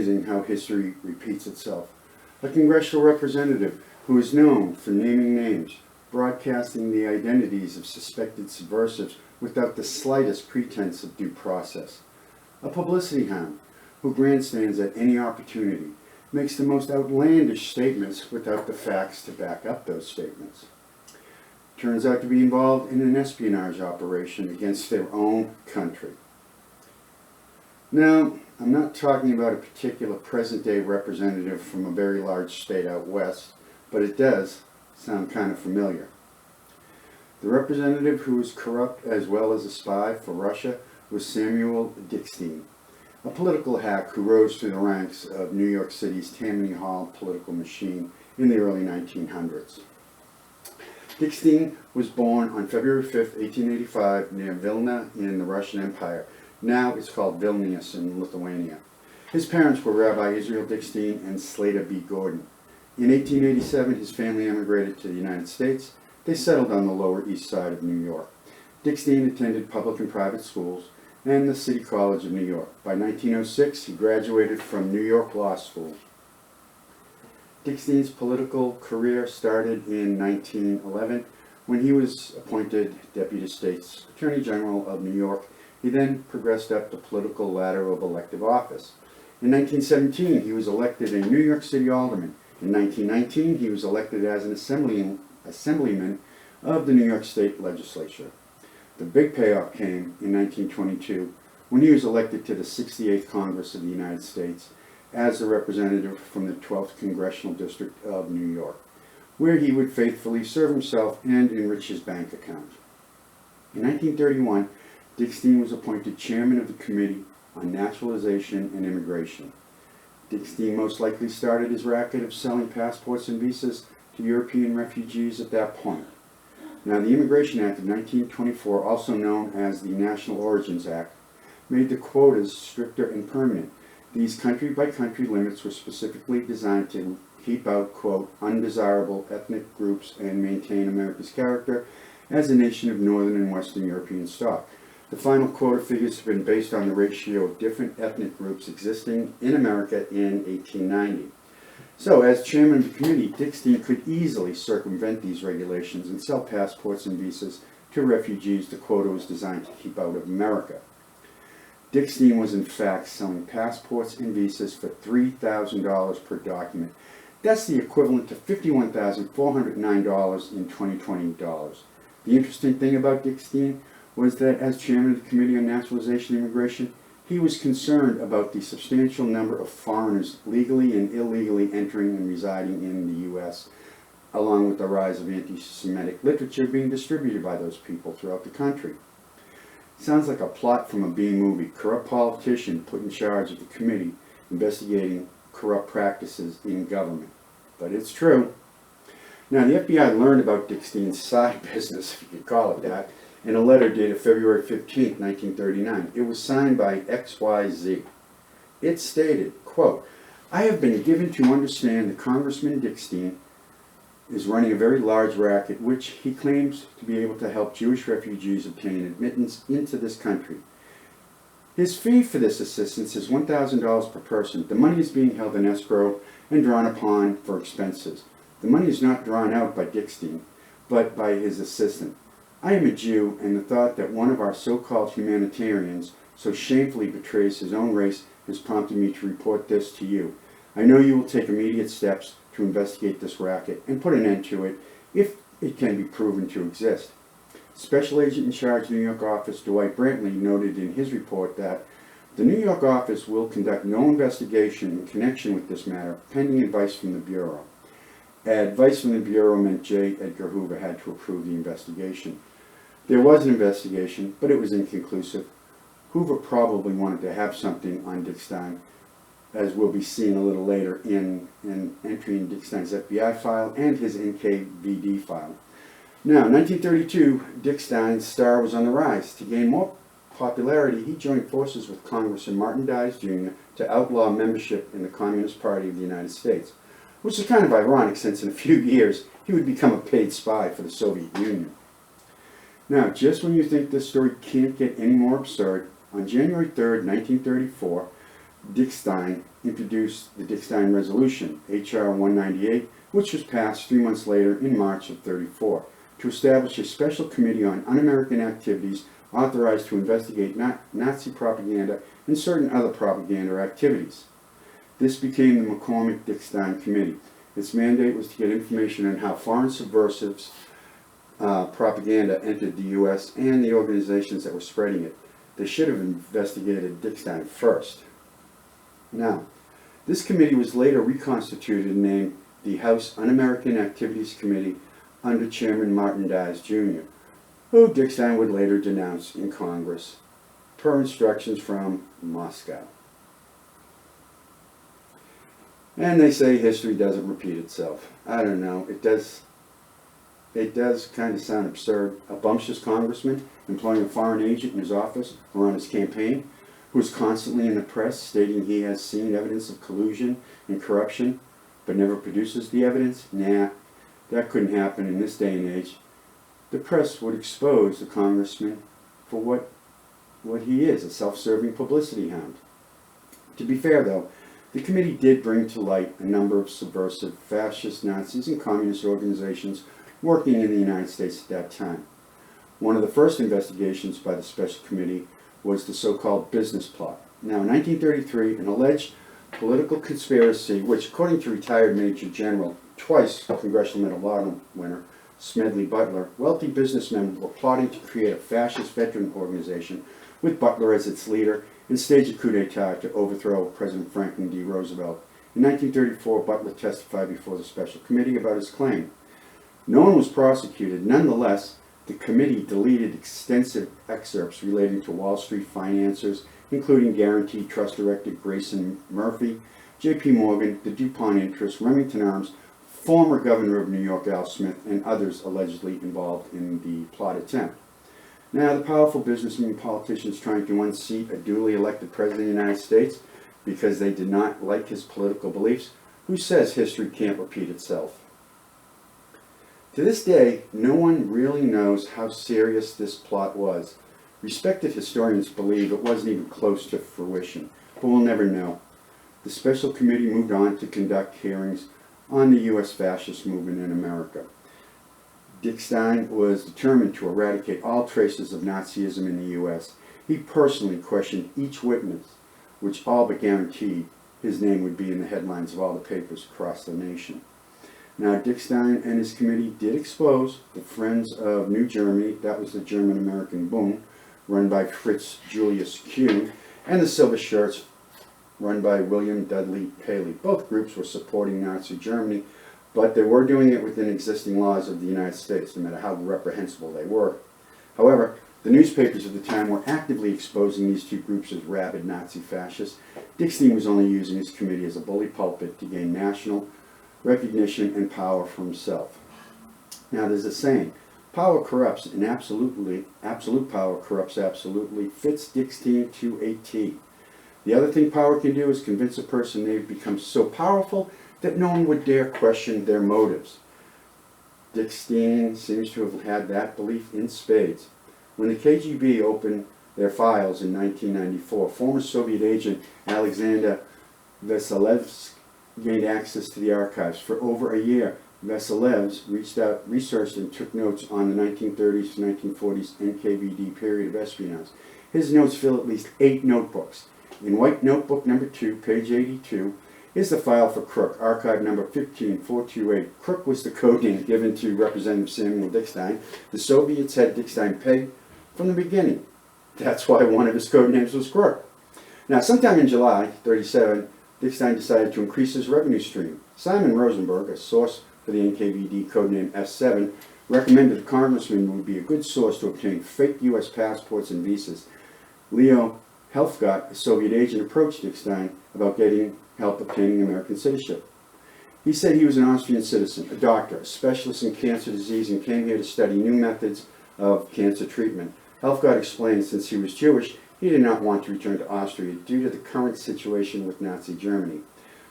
amazing how history repeats itself. A congressional representative who is known for naming names, broadcasting the identities of suspected subversives without the slightest pretense of due process. A publicity hound who grandstands at any opportunity, makes the most outlandish statements without the facts to back up those statements. Turns out to be involved in an espionage operation against their own country. Now, I'm not talking about a particular present-day representative from a very large state out west, but it does sound kind of familiar. The representative who was corrupt as well as a spy for Russia was Samuel Dickstein, a political hack who rose through the ranks of New York City's Tammany Hall political machine in the early 1900s. Dickstein was born on February 5, 1885, near Vilna in the Russian Empire. Now it's called Vilnius in Lithuania. His parents were Rabbi Israel Dickstein and Slater B. Gordon. In 1887, his family emigrated to the United States. They settled on the Lower East Side of New York. Dickstein attended public and private schools and the City College of New York. By 1906, he graduated from New York Law School. Dickstein's political career started in 1911 when he was appointed Deputy State's Attorney General of New York. He then progressed up the political ladder of elective office. In 1917, he was elected a New York City alderman. In 1919, he was elected as an assemblyman of the New York State Legislature. The big payoff came in 1922 when he was elected to the 68th Congress of the United States as a representative from the 12th Congressional District of New York, where he would faithfully serve himself and enrich his bank account. In 1931, Dickstein was appointed chairman of the Committee on Naturalization and Immigration. Dickstein most likely started his racket of selling passports and visas to European refugees at that point. Now, the Immigration Act of 1924, also known as the National Origins Act, made the quotas stricter and permanent. These country-by-country limits were specifically designed to keep out, quote, undesirable ethnic groups and maintain America's character as a nation of Northern and Western European stock. The final quota figures have been based on the ratio of different ethnic groups existing in America in 1890. So, as chairman of the committee, Dickstein could easily circumvent these regulations and sell passports and visas to refugees the quota was designed to keep out of America. Dickstein was in fact selling passports and visas for $3,000 per document. That's the equivalent to $51,409 in 2020 dollars. The interesting thing about Dickstein was that as chairman of the Committee on Naturalization and Immigration, he was concerned about the substantial number of foreigners legally and illegally entering and residing in the U.S., along with the rise of anti-Semitic literature being distributed by those people throughout the country. Sounds like a plot from a B movie. Corrupt politician put in charge of the committee investigating corrupt practices in government. But it's true. Now, the FBI learned about Dickstein's side business, if you could call it that, in a letter dated February 15, 1939. It was signed by XYZ. It stated, quote, I have been given to understand that Congressman Dickstein is running a very large racket which he claims to be able to help Jewish refugees obtain admittance into this country. His fee for this assistance is $1,000 per person. The money is being held in escrow and drawn upon for expenses. The money is not drawn out by Dickstein, but by his assistant. I am a Jew, and the thought that one of our so-called humanitarians so shamefully betrays his own race has prompted me to report this to you. I know you will take immediate steps to investigate this racket and put an end to it if it can be proven to exist. Special Agent in Charge New York Office Dwight Brantley noted in his report that the New York office will conduct no investigation in connection with this matter pending advice from the Bureau. Advice from the Bureau meant J. Edgar Hoover had to approve the investigation. There was an investigation, but it was inconclusive. Hoover probably wanted to have something on Dickstein, as we'll be seeing a little later in an entry in Dickstein's FBI file and his NKVD file. Now, 1932, Dickstein's star was on the rise. To gain more popularity, he joined forces with Congressman Martin Dies Jr. to outlaw membership in the Communist Party of the United States, which is kind of ironic since in a few years he would become a paid spy for the Soviet Union. Now, just when you think this story can't get any more absurd, on January 3rd, 1934, Dickstein introduced the Dickstein Resolution, H.R. 198, which was passed 3 months later in March of '34, to establish a special committee on un-American activities authorized to investigate Nazi propaganda and certain other propaganda activities. This became the Mccormick-Dickstein Committee. Its mandate was to get information on how foreign subversives propaganda entered the U.S. and the organizations that were spreading it. They should have investigated Dickstein first. Now, this committee was later reconstituted and named the House Un-American Activities Committee under Chairman Martin Dies Jr., who Dickstein would later denounce in Congress, per instructions from Moscow. And they say history doesn't repeat itself. I don't know. It does kind of sound absurd. A bumptious congressman employing a foreign agent in his office or on his campaign, who is constantly in the press stating he has seen evidence of collusion and corruption, but never produces the evidence? Nah, that couldn't happen in this day and age. The press would expose the congressman for what he is, a self-serving publicity hound. To be fair, though, the committee did bring to light a number of subversive fascist, Nazis, and communist organizations working in the United States at that time. One of the first investigations by the special committee was the so-called business plot. Now, in 1933, an alleged political conspiracy, which, according to retired Major General, twice Congressional Medal of Honor winner, Smedley Butler, wealthy businessmen were plotting to create a fascist veteran organization with Butler as its leader and stage a coup d'etat to overthrow President Franklin D. Roosevelt. In 1934, Butler testified before the special committee about his claim. No one was prosecuted. Nonetheless, the committee deleted extensive excerpts relating to Wall Street financiers, including Guaranty Trust Director Grayson Murphy, J.P. Morgan, the DuPont Interest, Remington Arms, former governor of New York Al Smith, and others allegedly involved in the plot attempt. Now, the powerful businessmen and politicians trying to unseat a duly elected president of the United States because they did not like his political beliefs, who says history can't repeat itself? To this day, no one really knows how serious this plot was. Respected historians believe it wasn't even close to fruition, but we'll never know. The special committee moved on to conduct hearings on the U.S. fascist movement in America. Dickstein was determined to eradicate all traces of Nazism in the U.S. He personally questioned each witness, which all but guaranteed his name would be in the headlines of all the papers across the nation. Now, Dickstein and his committee did expose the Friends of New Germany, that was the German-American Bund, run by Fritz Julius Kuhn, and the Silver Shirts, run by William Dudley Paley. Both groups were supporting Nazi Germany, but they were doing it within existing laws of the United States, no matter how reprehensible they were. However, the newspapers of the time were actively exposing these two groups as rabid Nazi fascists. Dickstein was only using his committee as a bully pulpit to gain national recognition and power for himself. Now, there's a saying, power corrupts, and absolute power corrupts absolutely, fits Dickstein to a T. The other thing power can do is convince a person they've become so powerful that no one would dare question their motives. Dickstein seems to have had that belief in spades. When the KGB opened their files in 1994, former Soviet agent Alexander Vasilevsky gained access to the archives. For over a year, Vasilevsky researched and took notes on the 1930s to 1940s NKVD period of espionage. His notes fill at least 8 notebooks. In White Notebook number 2, page 82, is the file for Crook, archive number 15428. Crook was the code name given to Representative Samuel Dickstein. The Soviets had Dickstein pegged from the beginning. That's why one of his code names was Crook. Now, sometime in July 1937, Dickstein decided to increase his revenue stream. Simon Rosenberg, a source for the NKVD codename S7, recommended a congressman would be a good source to obtain fake U.S. passports and visas. Leo Helfgott, a Soviet agent, approached Dickstein about getting help obtaining American citizenship. He said he was an Austrian citizen, a doctor, a specialist in cancer disease, and came here to study new methods of cancer treatment. Helfgott explained since he was Jewish, he did not want to return to Austria due to the current situation with Nazi Germany.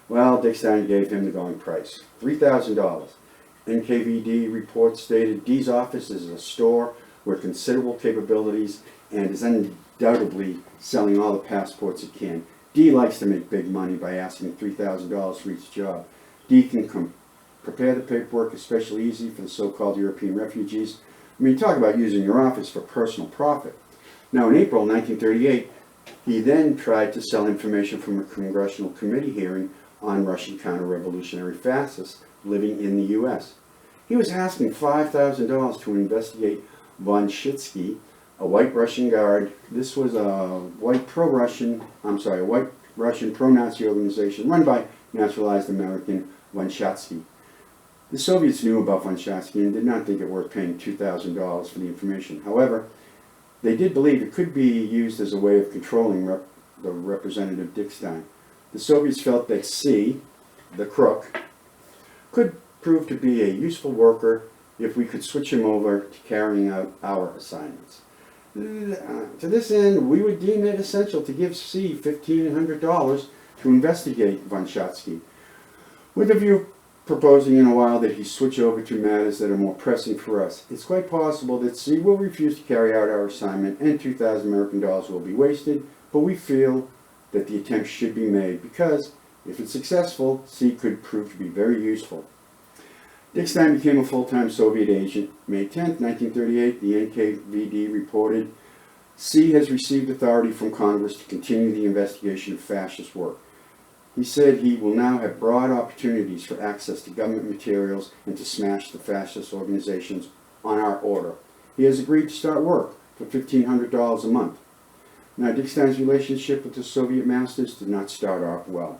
Well, Dickstein gave him the going price, $3,000. NKVD reports stated D's office is a store with considerable capabilities and is undoubtedly selling all the passports it can. D likes to make big money by asking $3,000 for each job. D can prepare the paperwork especially easy for the so-called European refugees. I mean, talk about using your office for personal profit. Now, in April 1938, he then tried to sell information from a congressional committee hearing on Russian counter-revolutionary fascists living in the U.S. He was asking $5,000 to investigate von Shitsky, a white Russian guard. This was a white Russian pro-Nazi organization run by naturalized American von Shatsky. The Soviets knew about von Shatsky and did not think it worth paying $2,000 for the information. However, they did believe it could be used as a way of controlling the Representative Dickstein. The Soviets felt that C, the crook, could prove to be a useful worker if we could switch him over to carrying out our assignments. To this end, we would deem it essential to give C $1,500 to investigate von Shatsky, with a view proposing in a while that he switch over to matters that are more pressing for us. It's quite possible that C will refuse to carry out our assignment and $2,000 American will be wasted, but we feel that the attempt should be made because, if it's successful, C could prove to be very useful. Dickstein became a full-time Soviet agent. May 10, 1938, the NKVD reported, C has received authority from Congress to continue the investigation of fascist work. He said he will now have broad opportunities for access to government materials and to smash the fascist organizations on our order. He has agreed to start work for $1,500 a month. Now, Dickstein's relationship with the Soviet masters did not start off well.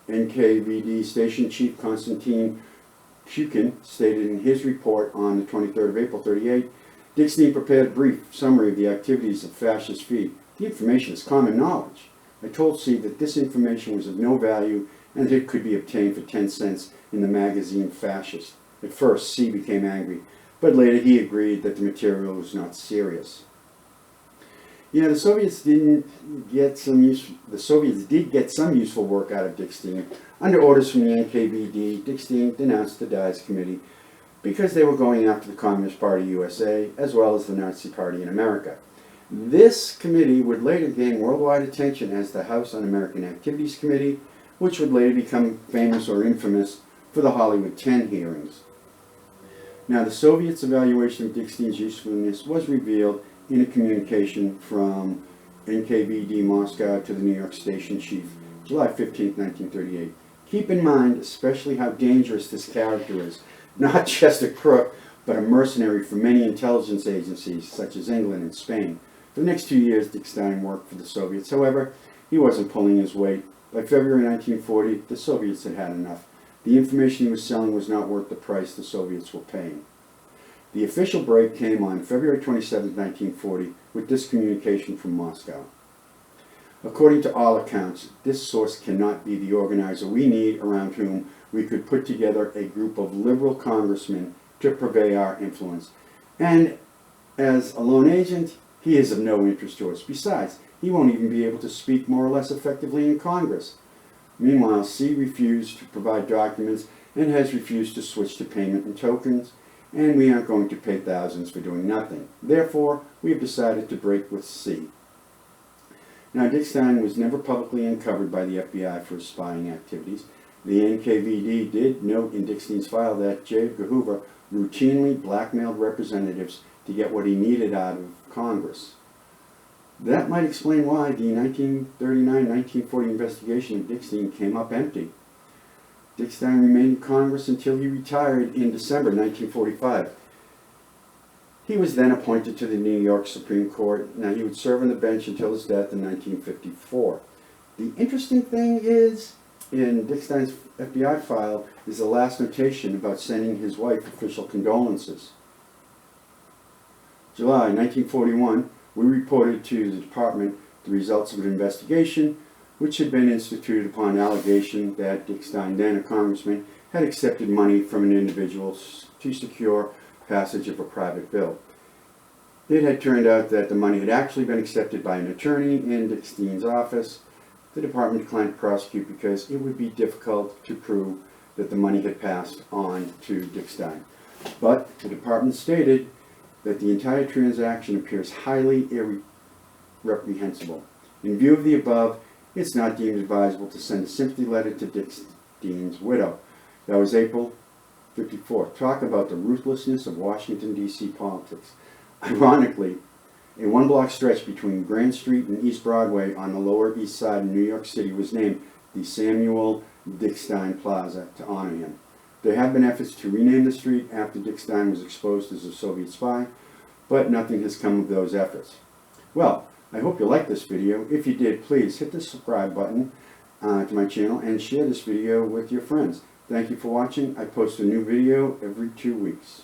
NKVD Station Chief Konstantin Shukin stated in his report on the 23rd of April 38, Dickstein prepared a brief summary of the activities of fascist feed. The information is common knowledge. I told C that this information was of no value and that it could be obtained for 10 cents in the magazine Fascist. At first, C became angry, but later he agreed that the material was not serious. Yeah, the Soviets did get some useful work out of Dickstein. Under orders from the NKVD, Dickstein denounced the Dies Committee because they were going after the Communist Party USA as well as the Nazi Party in America. This committee would later gain worldwide attention as the House Un-American Activities Committee, which would later become famous or infamous for the Hollywood 10 hearings. Now, the Soviets' evaluation of Dickstein's usefulness was revealed in a communication from NKVD Moscow to the New York Station Chief, July 15, 1938. Keep in mind especially how dangerous this character is, not just a crook, but a mercenary for many intelligence agencies, such as England and Spain. For the next 2 years, Dickstein worked for the Soviets. However, he wasn't pulling his weight. By February 1940, the Soviets had had enough. The information he was selling was not worth the price the Soviets were paying. The official break came on February 27, 1940, with this communication from Moscow. According to all accounts, this source cannot be the organizer we need around whom we could put together a group of liberal congressmen to purvey our influence. And as a lone agent, he is of no interest to us. Besides, he won't even be able to speak more or less effectively in Congress. Meanwhile, C refused to provide documents and has refused to switch to payment in tokens, and we aren't going to pay thousands for doing nothing. Therefore, we have decided to break with C. Now, Dickstein was never publicly uncovered by the FBI for his spying activities. The NKVD did note in Dickstein's file that J. Edgar Hoover routinely blackmailed representatives to get what he needed out of Congress. That might explain why the 1939-1940 investigation of Dickstein came up empty. Dickstein remained in Congress until he retired in December 1945. He was then appointed to the New York Supreme Court. Now, he would serve on the bench until his death in 1954. The interesting thing is, in Dickstein's FBI file, is the last notation about sending his wife official condolences. July 1941, we reported to the department the results of an investigation which had been instituted upon allegation that Dickstein, then a congressman, had accepted money from an individual to secure passage of a private bill. It had turned out that the money had actually been accepted by an attorney in Dickstein's office. The department declined to prosecute because it would be difficult to prove that the money had passed on to Dickstein. But the department stated that the entire transaction appears highly reprehensible. In view of the above, it's not deemed advisable to send a sympathy letter to Dickstein's widow. That was April 54. Talk about the ruthlessness of Washington, D.C. politics. Ironically, a one-block stretch between Grand Street and East Broadway on the Lower East Side in New York City was named the Samuel Dickstein Plaza to honor him. There have been efforts to rename the street after Dickstein was exposed as a Soviet spy, but nothing has come of those efforts. Well, I hope you liked this video. If you did, please hit the subscribe button to my channel and share this video with your friends. Thank you for watching. I post a new video every 2 weeks.